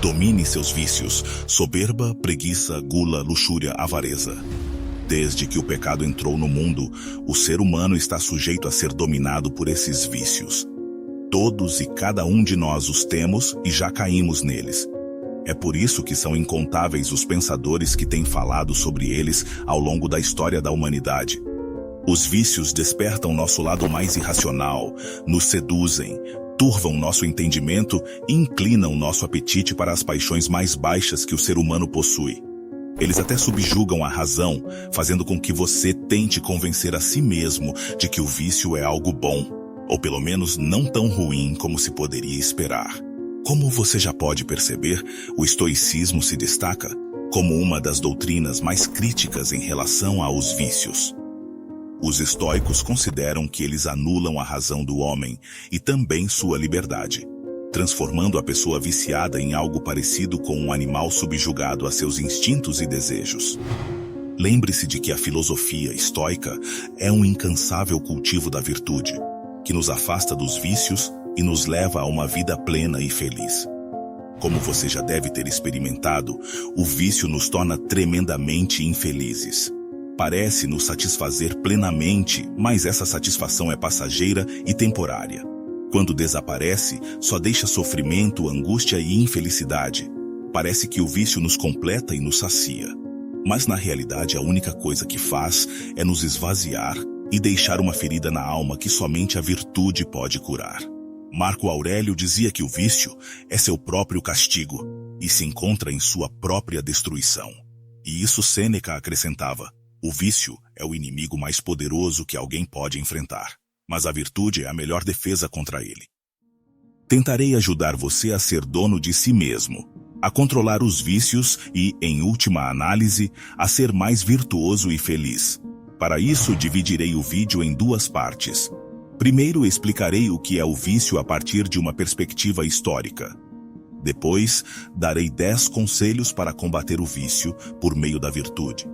Domine seus vícios: soberba, preguiça, gula, luxúria, avareza. Desde que o pecado entrou no mundo, o ser humano está sujeito a ser dominado por esses vícios. Todos e cada um de nós os temos e já caímos neles. É por isso que são incontáveis os pensadores que têm falado sobre eles ao longo da história da humanidade. Os vícios despertam nosso lado mais irracional, nos seduzem, turvam nosso entendimento e inclinam nosso apetite para as paixões mais baixas que o ser humano possui. Eles até subjugam a razão, fazendo com que você tente convencer a si mesmo de que o vício é algo bom, ou pelo menos não tão ruim como se poderia esperar. Como você já pode perceber, o estoicismo se destaca como uma das doutrinas mais críticas em relação aos vícios. Os estoicos consideram que eles anulam a razão do homem e também sua liberdade, transformando a pessoa viciada em algo parecido com um animal subjugado a seus instintos e desejos. Lembre-se de que a filosofia estoica é um incansável cultivo da virtude, que nos afasta dos vícios e nos leva a uma vida plena e feliz. Como você já deve ter experimentado, o vício nos torna tremendamente infelizes. Parece nos satisfazer plenamente, mas essa satisfação é passageira e temporária. Quando desaparece, só deixa sofrimento, angústia e infelicidade. Parece que o vício nos completa e nos sacia. Mas na realidade a única coisa que faz é nos esvaziar e deixar uma ferida na alma que somente a virtude pode curar. Marco Aurélio dizia que o vício é seu próprio castigo e se encontra em sua própria destruição. E isso Sêneca acrescentava: o vício é o inimigo mais poderoso que alguém pode enfrentar, mas a virtude é a melhor defesa contra ele. Tentarei ajudar você a ser dono de si mesmo, a controlar os vícios e, em última análise, a ser mais virtuoso e feliz. Para isso, dividirei o vídeo em duas partes. Primeiro, explicarei o que é o vício a partir de uma perspectiva histórica. Depois, darei 10 conselhos para combater o vício por meio da virtude.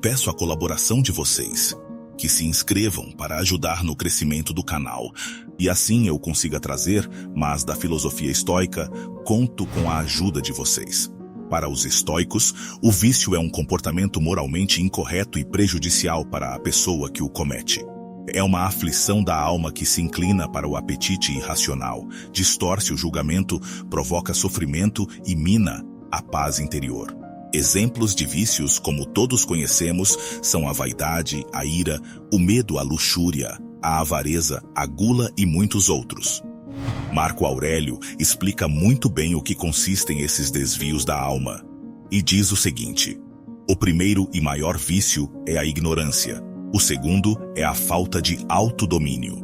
Peço a colaboração de vocês, que se inscrevam para ajudar no crescimento do canal, e assim eu consiga trazer, mas da filosofia estoica, conto com a ajuda de vocês. Para os estoicos, o vício é um comportamento moralmente incorreto e prejudicial para a pessoa que o comete. É uma aflição da alma que se inclina para o apetite irracional, distorce o julgamento, provoca sofrimento e mina a paz interior. Exemplos de vícios, como todos conhecemos, são a vaidade, a ira, o medo, a luxúria, a avareza, a gula e muitos outros. Marco Aurélio explica muito bem o que consistem esses desvios da alma, e diz o seguinte: o primeiro e maior vício é a ignorância, o segundo é a falta de autodomínio.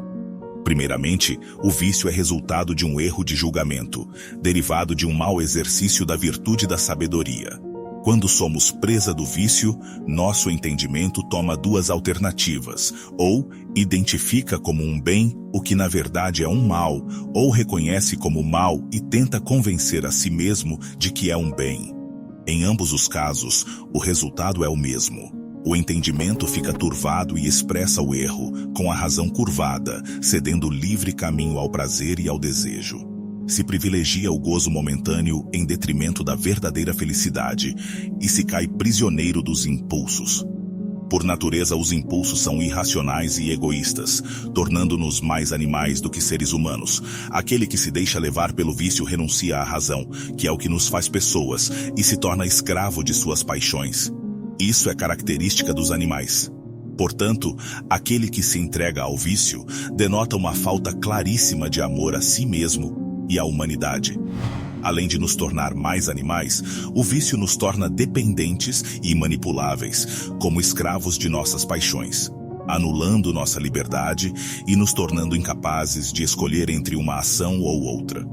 Primeiramente, o vício é resultado de um erro de julgamento, derivado de um mau exercício da virtude da sabedoria. Quando somos presa do vício, nosso entendimento toma duas alternativas: ou identifica como um bem o que na verdade é um mal, ou reconhece como mal e tenta convencer a si mesmo de que é um bem. Em ambos os casos, o resultado é o mesmo. O entendimento fica turvado e expressa o erro, com a razão curvada, cedendo livre caminho ao prazer e ao desejo. Se privilegia o gozo momentâneo em detrimento da verdadeira felicidade e se cai prisioneiro dos impulsos. Por natureza, os impulsos são irracionais e egoístas, tornando-nos mais animais do que seres humanos. Aquele que se deixa levar pelo vício renuncia à razão, que é o que nos faz pessoas, e se torna escravo de suas paixões. Isso é característica dos animais. Portanto, aquele que se entrega ao vício denota uma falta claríssima de amor a si mesmo e à humanidade. Além de nos tornar mais animais, o vício nos torna dependentes e manipuláveis, como escravos de nossas paixões, anulando nossa liberdade e nos tornando incapazes de escolher entre uma ação ou outra.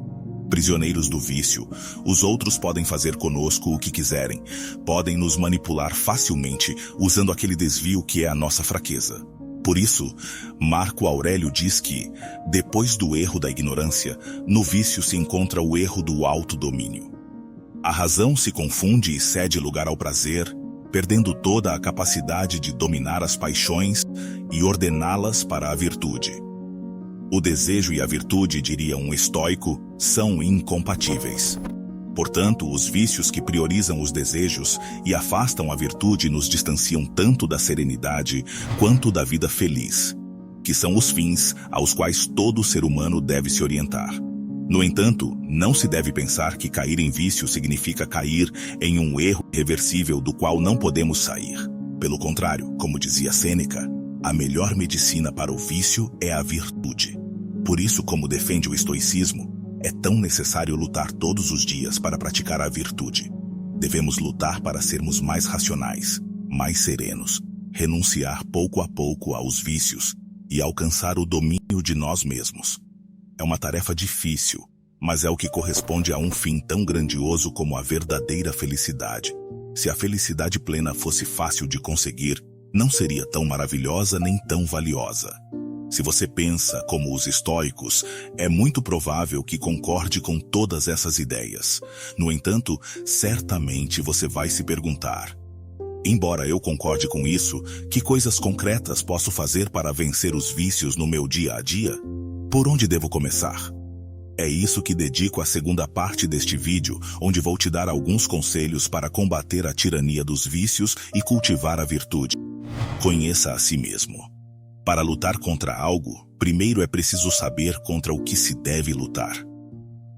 Prisioneiros do vício, os outros podem fazer conosco o que quiserem, podem nos manipular facilmente usando aquele desvio que é a nossa fraqueza. Por isso, Marco Aurélio diz que, depois do erro da ignorância, no vício se encontra o erro do autodomínio. A razão se confunde e cede lugar ao prazer, perdendo toda a capacidade de dominar as paixões e ordená-las para a virtude. O desejo e a virtude, diria um estoico, são incompatíveis. Portanto, os vícios que priorizam os desejos e afastam a virtude nos distanciam tanto da serenidade quanto da vida feliz, que são os fins aos quais todo ser humano deve se orientar. No entanto, não se deve pensar que cair em vício significa cair em um erro irreversível do qual não podemos sair. Pelo contrário, como dizia Sêneca, a melhor medicina para o vício é a virtude. Por isso, como defende o estoicismo, é tão necessário lutar todos os dias para praticar a virtude. Devemos lutar para sermos mais racionais, mais serenos, renunciar pouco a pouco aos vícios e alcançar o domínio de nós mesmos. É uma tarefa difícil, mas é o que corresponde a um fim tão grandioso como a verdadeira felicidade. Se a felicidade plena fosse fácil de conseguir, não seria tão maravilhosa nem tão valiosa. Se você pensa como os estoicos, é muito provável que concorde com todas essas ideias. No entanto, certamente você vai se perguntar: embora eu concorde com isso, que coisas concretas posso fazer para vencer os vícios no meu dia a dia? Por onde devo começar? É isso que dedico à segunda parte deste vídeo, onde vou te dar alguns conselhos para combater a tirania dos vícios e cultivar a virtude. Conheça a si mesmo. Para lutar contra algo, primeiro é preciso saber contra o que se deve lutar.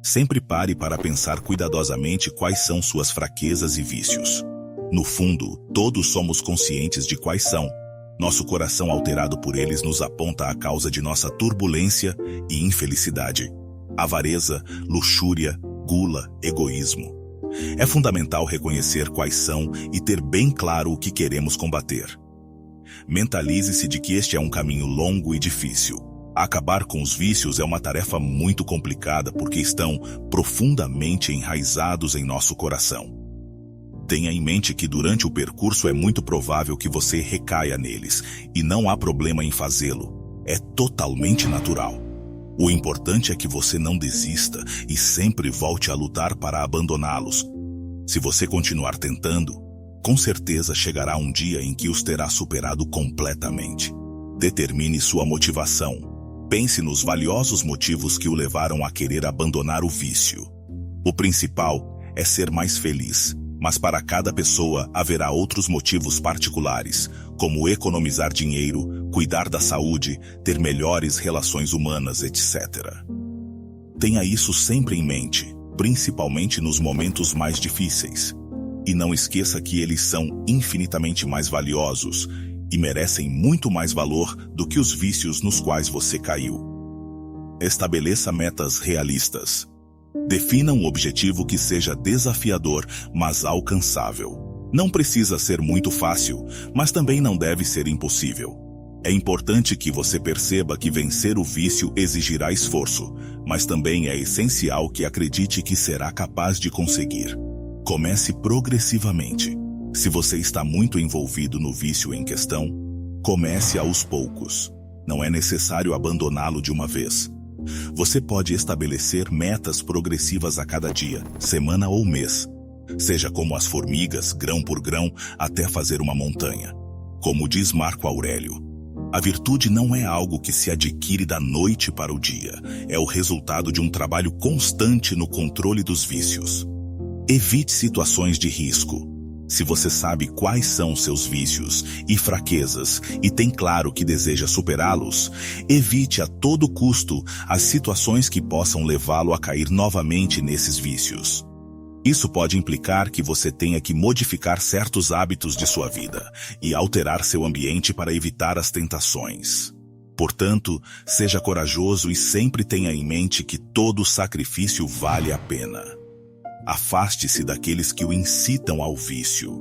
Sempre pare para pensar cuidadosamente quais são suas fraquezas e vícios. No fundo, todos somos conscientes de quais são. Nosso coração alterado por eles nos aponta a causa de nossa turbulência e infelicidade. Avareza, luxúria, gula, egoísmo. É fundamental reconhecer quais são e ter bem claro o que queremos combater. Mentalize-se de que este é um caminho longo e difícil. Acabar com os vícios é uma tarefa muito complicada porque estão profundamente enraizados em nosso coração. Tenha em mente que durante o percurso é muito provável que você recaia neles, e não há problema em fazê-lo. É totalmente natural. O importante é que você não desista e sempre volte a lutar para abandoná-los. Se você continuar tentando, com certeza chegará um dia em que os terá superado completamente. Determine sua motivação. Pense nos valiosos motivos que o levaram a querer abandonar o vício. O principal é ser mais feliz. Mas para cada pessoa haverá outros motivos particulares, como economizar dinheiro, cuidar da saúde, ter melhores relações humanas, etc. Tenha isso sempre em mente, principalmente nos momentos mais difíceis. E não esqueça que eles são infinitamente mais valiosos e merecem muito mais valor do que os vícios nos quais você caiu. Estabeleça metas realistas. Defina um objetivo que seja desafiador, mas alcançável. Não precisa ser muito fácil, mas também não deve ser impossível. É importante que você perceba que vencer o vício exigirá esforço, mas também é essencial que acredite que será capaz de conseguir. Comece progressivamente. Se você está muito envolvido no vício em questão, comece aos poucos. Não é necessário abandoná-lo de uma vez. Você pode estabelecer metas progressivas a cada dia, semana ou mês. Seja como as formigas, grão por grão, até fazer uma montanha. Como diz Marco Aurélio, a virtude não é algo que se adquire da noite para o dia. É o resultado de um trabalho constante no controle dos vícios. Evite situações de risco. Se você sabe quais são seus vícios e fraquezas e tem claro que deseja superá-los, evite a todo custo as situações que possam levá-lo a cair novamente nesses vícios. Isso pode implicar que você tenha que modificar certos hábitos de sua vida e alterar seu ambiente para evitar as tentações. Portanto, seja corajoso e sempre tenha em mente que todo sacrifício vale a pena. Afaste-se daqueles que o incitam ao vício.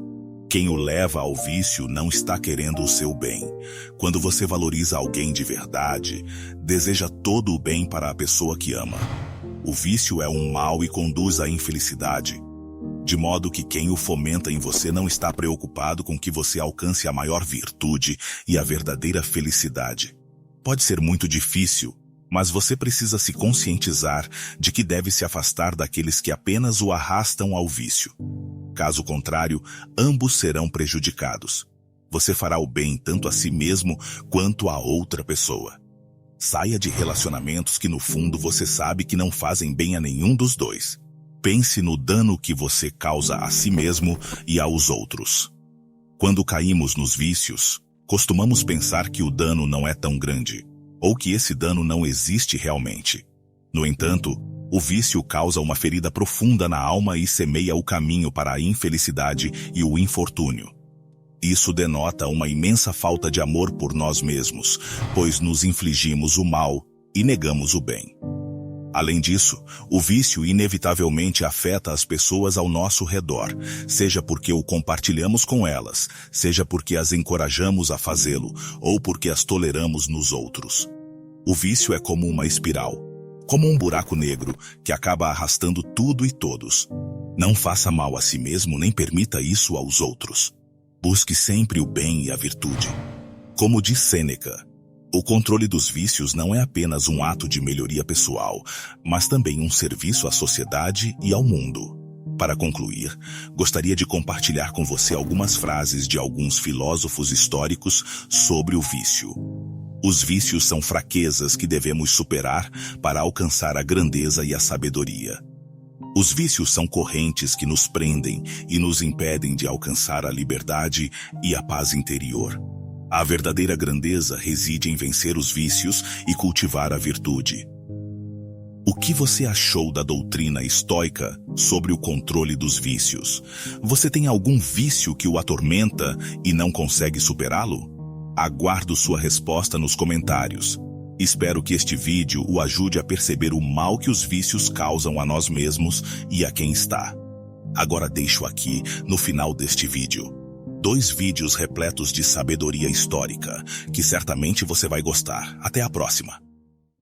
Quem o leva ao vício não está querendo o seu bem. Quando você valoriza alguém de verdade, deseja todo o bem para a pessoa que ama. O vício é um mal e conduz à infelicidade, de modo que quem o fomenta em você não está preocupado com que você alcance a maior virtude e a verdadeira felicidade. Pode ser muito difícil, mas você precisa se conscientizar de que deve se afastar daqueles que apenas o arrastam ao vício. Caso contrário, ambos serão prejudicados. Você fará o bem tanto a si mesmo quanto a outra pessoa. Saia de relacionamentos que no fundo você sabe que não fazem bem a nenhum dos dois. Pense no dano que você causa a si mesmo e aos outros. Quando caímos nos vícios, costumamos pensar que o dano não é tão grande, ou que esse dano não existe realmente. No entanto, o vício causa uma ferida profunda na alma e semeia o caminho para a infelicidade e o infortúnio. Isso denota uma imensa falta de amor por nós mesmos, pois nos infligimos o mal e negamos o bem. Além disso, o vício inevitavelmente afeta as pessoas ao nosso redor, seja porque o compartilhamos com elas, seja porque as encorajamos a fazê-lo, ou porque as toleramos nos outros. O vício é como uma espiral, como um buraco negro que acaba arrastando tudo e todos. Não faça mal a si mesmo nem permita isso aos outros. Busque sempre o bem e a virtude. Como diz Sêneca, o controle dos vícios não é apenas um ato de melhoria pessoal, mas também um serviço à sociedade e ao mundo. Para concluir, gostaria de compartilhar com você algumas frases de alguns filósofos históricos sobre o vício. Os vícios são fraquezas que devemos superar para alcançar a grandeza e a sabedoria. Os vícios são correntes que nos prendem e nos impedem de alcançar a liberdade e a paz interior. A verdadeira grandeza reside em vencer os vícios e cultivar a virtude. O que você achou da doutrina estoica sobre o controle dos vícios? Você tem algum vício que o atormenta e não consegue superá-lo? Aguardo sua resposta nos comentários. Espero que este vídeo o ajude a perceber o mal que os vícios causam a nós mesmos e a quem está. Agora deixo aqui, no final deste vídeo, 2 vídeos repletos de sabedoria histórica, que certamente você vai gostar. Até a próxima!